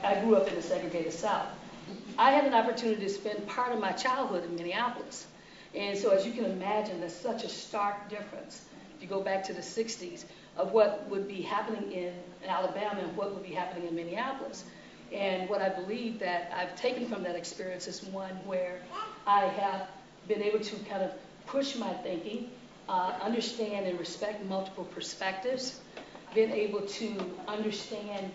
I grew up in the segregated South. I had an opportunity to spend part of my childhood in Minneapolis. And so as you can imagine, there's such a stark difference. If you go back to the 60s of what would be happening in Alabama and what would be happening in Minneapolis. And what I believe that I've taken from that experience is one where I have been able to kind of push my thinking, understand and respect multiple perspectives, been able to understand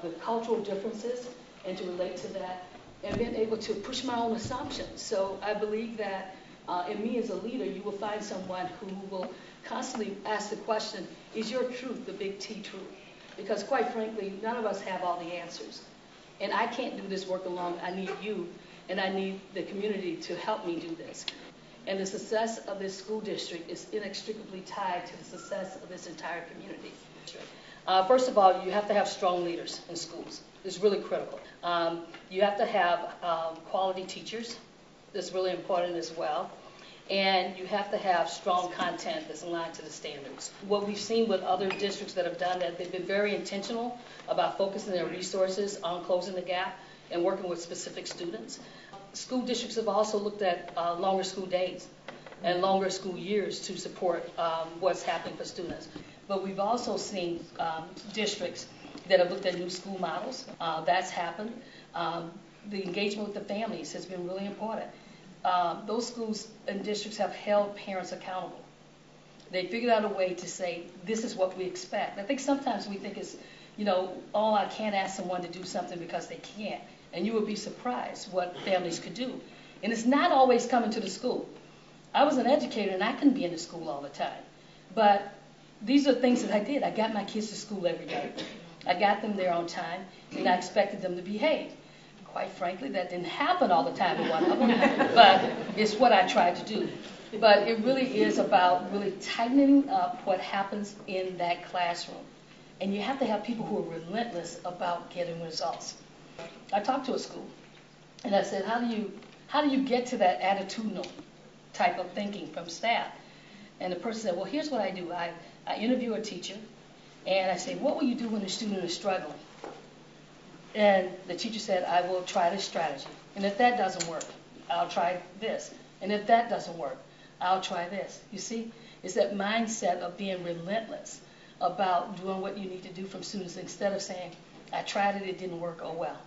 the cultural differences and to relate to that, and been able to push my own assumptions. So I believe that in me as a leader, you will find someone who will constantly ask the question, is your truth the big T truth? Because quite frankly, none of us have all the answers. And I can't do this work alone. I need you, and I need the community to help me do this. And the success of this school district is inextricably tied to the success of this entire community. First of all, you have to have strong leaders in schools. It's really critical. You have to have quality teachers. That's really important as well. And you have to have strong content that's aligned to the standards. What we've seen with other districts that have done that, they've been very intentional about focusing their resources on closing the gap and working with specific students. School districts have also looked at longer school days and longer school years to support what's happening for students. But we've also seen districts that have looked at new school models. That's happened. The engagement with the families has been really important. Those schools and districts have held parents accountable. They figured out a way to say, this is what we expect. I think sometimes we think it's, oh, I can't ask someone to do something because they can't. And you would be surprised what families could do. And it's not always coming to the school. I was an educator and I couldn't be in the school all the time. But these are things that I did. I got my kids to school every day. I got them there on time, and I expected them to behave. Quite frankly, that didn't happen all the time with one of them, but it's what I tried to do. But it really is about really tightening up what happens in that classroom. And you have to have people who are relentless about getting results. I talked to a school, and I said, how do you get to that attitudinal type of thinking from staff? And the person said, well, here's what I do. I interview a teacher, and I say, what will you do when the student is struggling? And the teacher said, I will try this strategy. And if that doesn't work, I'll try this. And if that doesn't work, I'll try this. You see, it's that mindset of being relentless about doing what you need to do from students instead of saying, I tried it, it didn't work, oh well.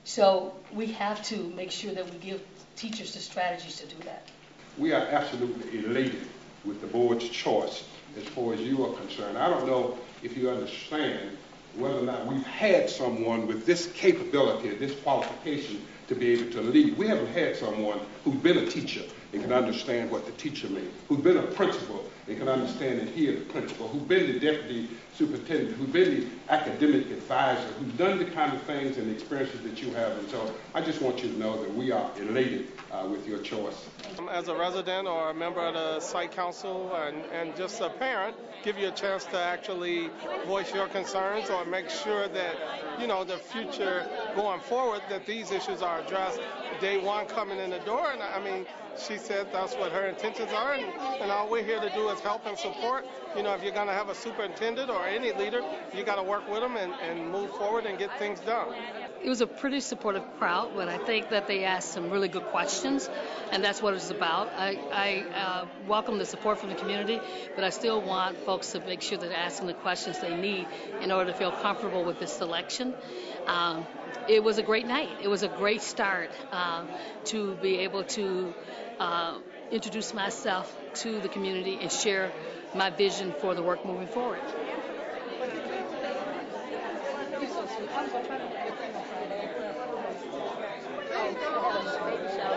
So we have to make sure that we give teachers the strategies to do that. We are absolutely elated with the board's choice as far as you are concerned. I don't know if you understand whether or not we've had someone with this capability, this qualification to be able to lead. We haven't had someone who's been a teacher and can understand what the teacher means, who's been a principal and can understand and hear the principal, who's been the deputy superintendent, who's been the academic advisor, who's done the kind of things and experiences that you have. And so I just want you to know that we are elated with your choice. As a resident or a member of the site council and just a parent, give you a chance to actually voice your concerns or make sure that, the future going forward, that these issues are addressed day one coming in the door. And I mean, she said that's what her intentions are, and all we're here to do is help and support. If you're going to have a superintendent or any leader, you got to work with them and move forward and get things done. It was a pretty supportive crowd, but I think that they asked some really good questions, and that's what it's about. I welcome the support from the community, but I still want folks to make sure that they're asking the questions they need in order to feel comfortable with this selection. It was a great night. It was a great start to be able to introduce myself to the community and share my vision for the work moving forward. Baby shower.